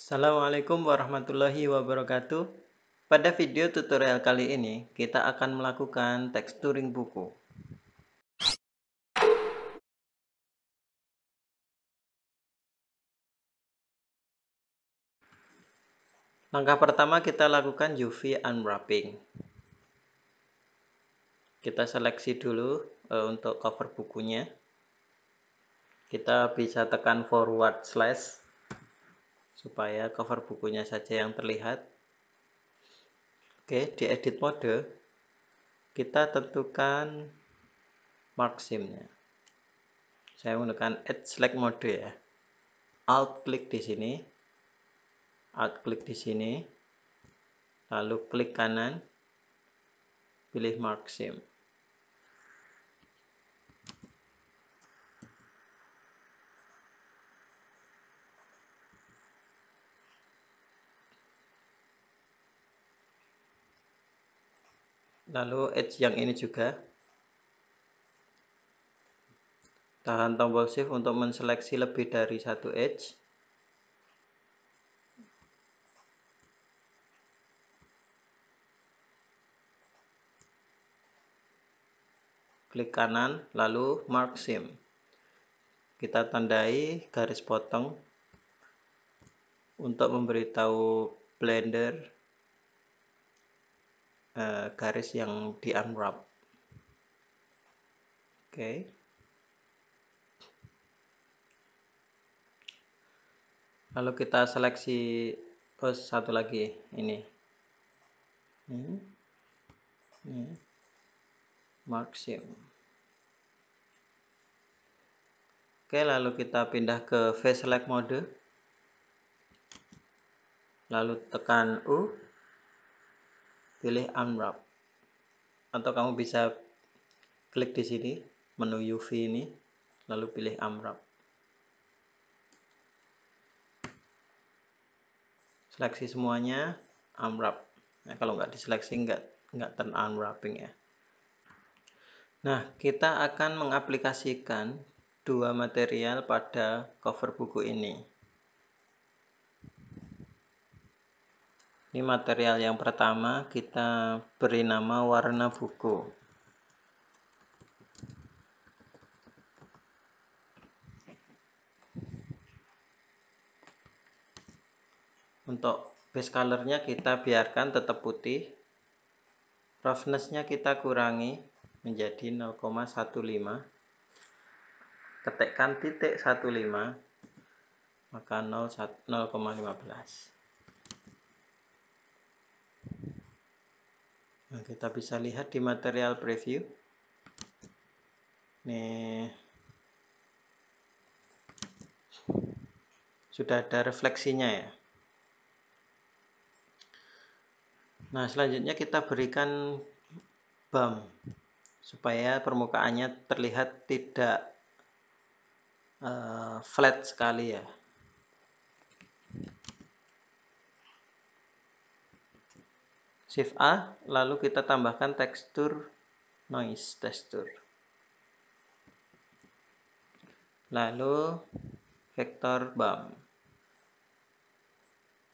Assalamualaikum warahmatullahi wabarakatuh. Pada video tutorial kali ini, kita akan melakukan texturing buku. Langkah pertama kita lakukan UV unwrapping. Kita seleksi dulu untuk cover bukunya. Kita bisa tekan forward slash supaya cover bukunya saja yang terlihat. Oke, di edit mode kita tentukan mark seam-nya. Saya menggunakan add select mode ya. Alt klik di sini. Alt klik di sini. Lalu klik kanan. Pilih mark seam. Lalu edge yang ini juga. Tahan tombol shift untuk menseleksi lebih dari satu edge. Klik kanan, lalu mark seam. Kita tandai garis potong untuk memberitahu Blender garis yang di unwrap. Oke. Lalu kita seleksi satu lagi ini. Mark seam. Oke, lalu kita pindah ke face select mode. Lalu tekan U. Pilih unwrap. Atau kamu bisa klik di sini menu UV ini, lalu pilih unwrap. Seleksi semuanya, unwrap. Nah, kalau nggak diseleksi nggak turn unwrapping ya. Nah, kita akan mengaplikasikan dua material pada cover buku ini. Ini material yang pertama, kita beri nama warna buku. Untuk base colornya kita biarkan tetap putih. Roughness-nya kita kurangi menjadi 0,15. Ketikkan titik 15, maka 0,15. Nah, kita bisa lihat di material preview. Nih, sudah ada refleksinya ya. Nah, selanjutnya kita berikan bump supaya permukaannya terlihat tidak flat sekali ya. Shift A, lalu kita tambahkan tekstur noise texture. Lalu vektor bump.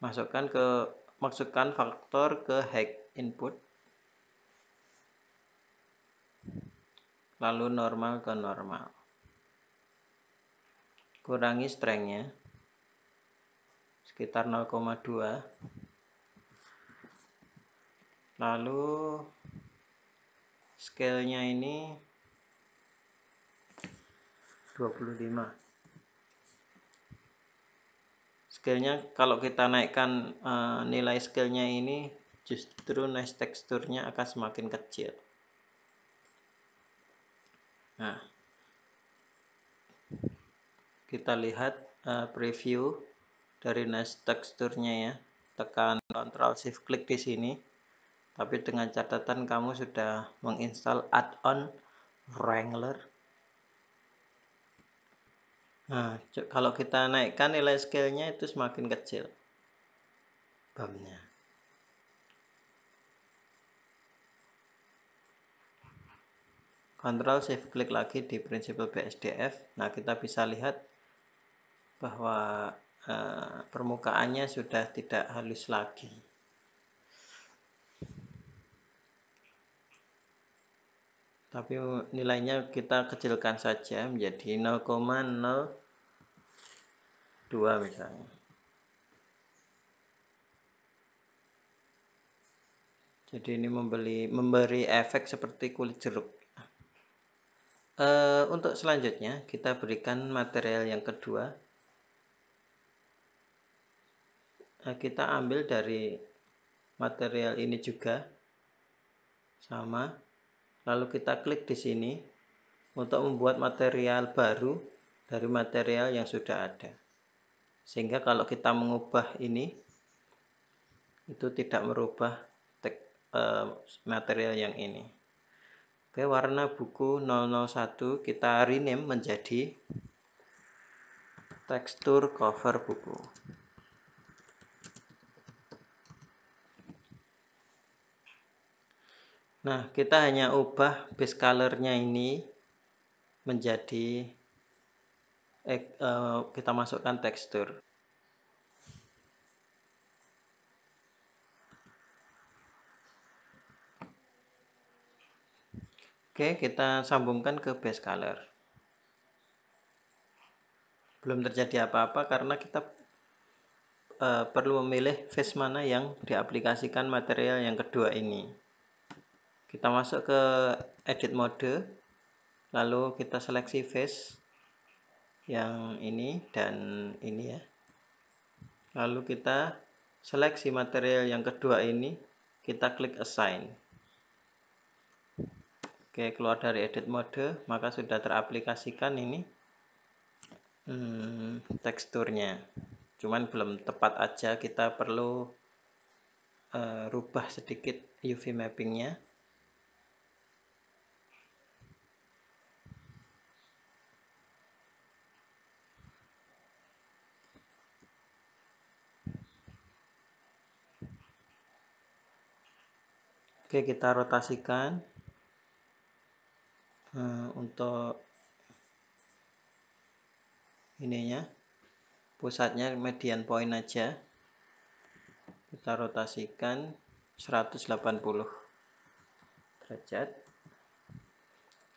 Masukkan faktor ke height input. Lalu normal ke normal. Kurangi strength-nya sekitar 0,2. Lalu scale-nya ini 25. Scale-nya kalau kita naikkan nilai scale-nya ini, justru noise teksturnya akan semakin kecil. Nah, kita lihat preview dari noise teksturnya ya. Tekan Ctrl Shift klik di sini. Tapi dengan catatan kamu sudah menginstal add-on Wrangler. Nah, kalau kita naikkan nilai scale-nya itu semakin kecil bumpnya. Ctrl Shift klik lagi di Principled BSDF. Nah, kita bisa lihat bahwa permukaannya sudah tidak halus lagi. Tapi nilainya kita kecilkan saja menjadi 0,02 misalnya. Jadi ini memberi efek seperti kulit jeruk. Untuk selanjutnya kita berikan material yang kedua. Kita ambil dari material ini juga sama. Lalu kita klik di sini untuk membuat material baru dari material yang sudah ada. Sehingga kalau kita mengubah ini, itu tidak merubah material yang ini. Oke, warna buku 001 kita rename menjadi tekstur cover buku. Nah, kita hanya ubah base color-nya ini menjadi kita masukkan tekstur. Oke, kita sambungkan ke base color. Belum terjadi apa-apa karena kita perlu memilih face mana yang diaplikasikan material yang kedua ini. Kita masuk ke edit mode, lalu kita seleksi face yang ini dan ini ya. Lalu kita seleksi material yang kedua ini, kita klik assign. Oke, keluar dari edit mode, maka sudah teraplikasikan ini teksturnya. Cuman belum tepat aja, kita perlu rubah sedikit UV mappingnya. Oke, kita rotasikan untuk ininya, pusatnya median point aja. Kita rotasikan 180 derajat.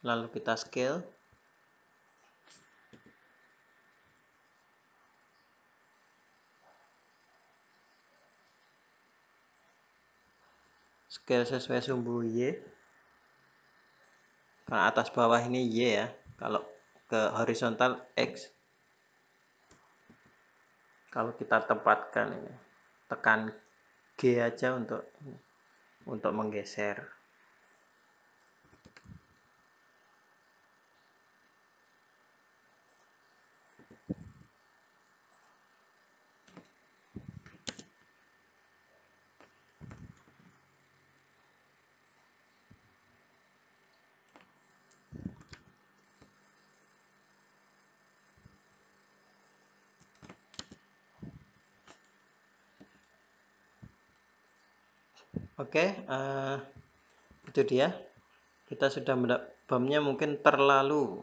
Lalu kita scale. Scale sesuai sumbu Y. Karena atas bawah ini Y ya. Kalau ke horizontal X. Kalau kita tempatkan ini, tekan G aja untuk menggeser. Oke, itu dia. Kita sudah bumnya mungkin terlalu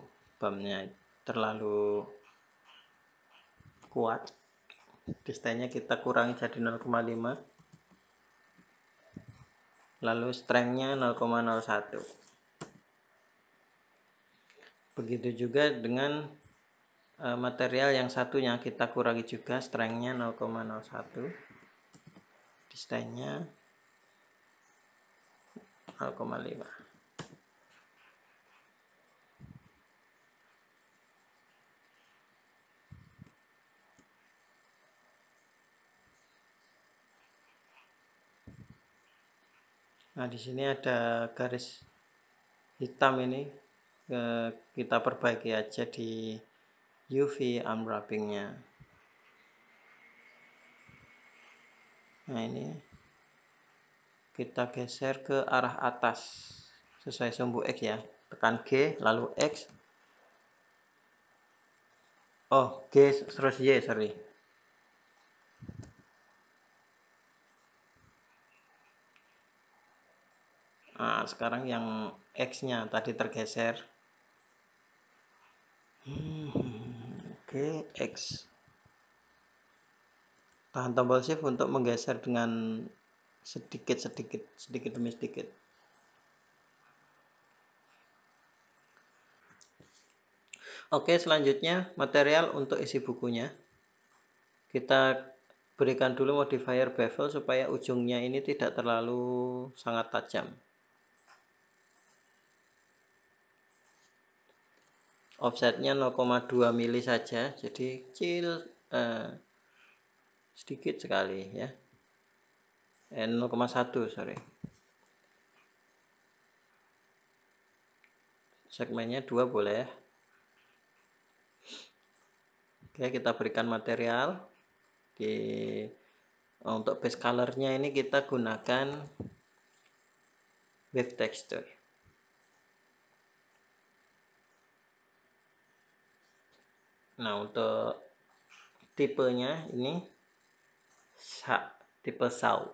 kuat. Distance-nya kita kurangi jadi 0,5. Lalu strength-nya 0,01. Begitu juga dengan material yang satunya kita kurangi juga strength-nya 0,01. Distance-nya 0,5. Nah, di sini ada garis hitam ini, kita perbaiki aja di UV unwrapping-nya. Nah, ini kita geser ke arah atas sesuai sumbu X ya. Tekan G lalu X. Oh, G terus Y, sorry. Nah, sekarang yang X-nya tadi tergeser. Oke, X. Tahan tombol shift untuk menggeser dengan sedikit demi sedikit. Oke, selanjutnya material untuk isi bukunya. Kita berikan dulu modifier bevel supaya ujungnya ini tidak terlalu sangat tajam. Offsetnya 0,2 mili saja, jadi kecil, sedikit sekali ya. 0,1 sorry. Segmennya 2 boleh. Oke, kita berikan material. Untuk base colornya ini kita gunakan wave texture. Nah, untuk tipenya ini tipe saw.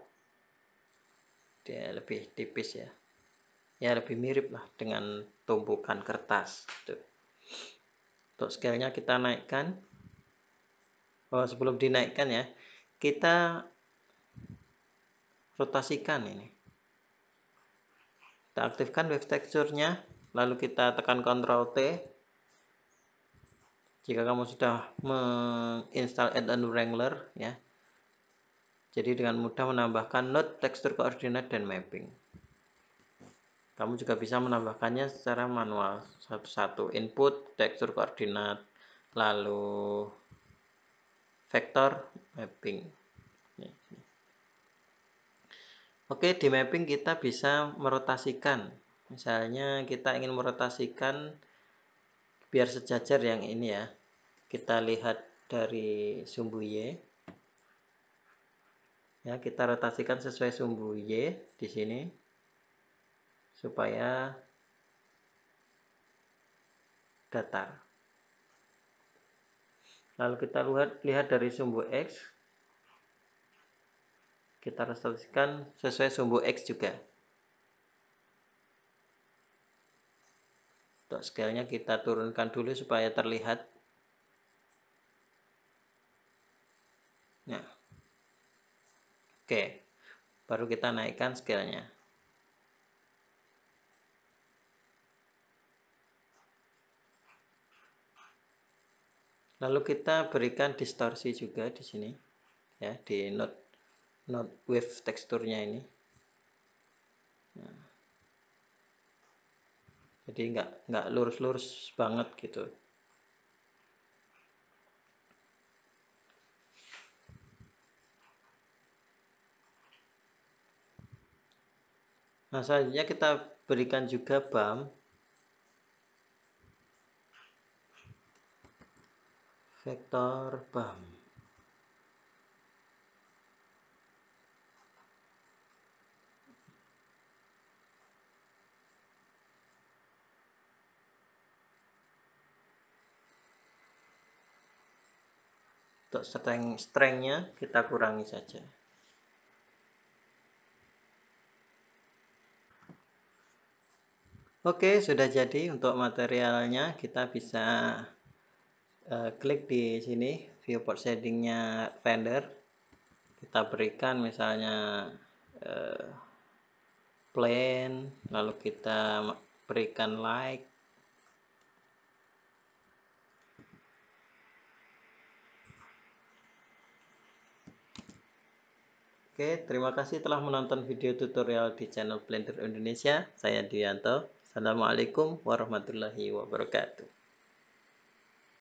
Dia lebih tipis ya. Ya lebih mirip lah dengan tumpukan kertas. Tuh. Untuk scale-nya kita naikkan. Sebelum dinaikkan ya, kita rotasikan ini. Kita aktifkan wave texture-nya, lalu kita tekan Ctrl T. Jika kamu sudah menginstal add-on Wrangler ya. Jadi dengan mudah menambahkan node, tekstur koordinat, dan mapping. Kamu juga bisa menambahkannya secara manual, satu-satu input, tekstur koordinat, lalu vektor, mapping. Oke, di mapping kita bisa merotasikan. Misalnya kita ingin merotasikan biar sejajar yang ini ya. Kita lihat dari sumbu Y. Ya, kita rotasikan sesuai sumbu Y di sini supaya datar. Lalu kita lihat dari sumbu X. Kita rotasikan sesuai sumbu X juga. Untuk scale-nya kita turunkan dulu supaya terlihat. Nah. Oke. Baru kita naikkan scale-nya. Lalu kita berikan distorsi juga di sini. Ya, di node wave teksturnya ini. Nah. Jadi nggak lurus-lurus banget gitu. Nah, selanjutnya kita berikan juga bump. Vektor bump. Untuk strength-nya kita kurangi saja. Oke, sudah jadi untuk materialnya. Kita bisa klik di sini viewport shading-nya render. Kita berikan misalnya plane, lalu kita berikan light. Oke, terima kasih telah menonton video tutorial di channel Blender Indonesia. Saya Dwianto. Assalamualaikum warahmatullahi wabarakatuh.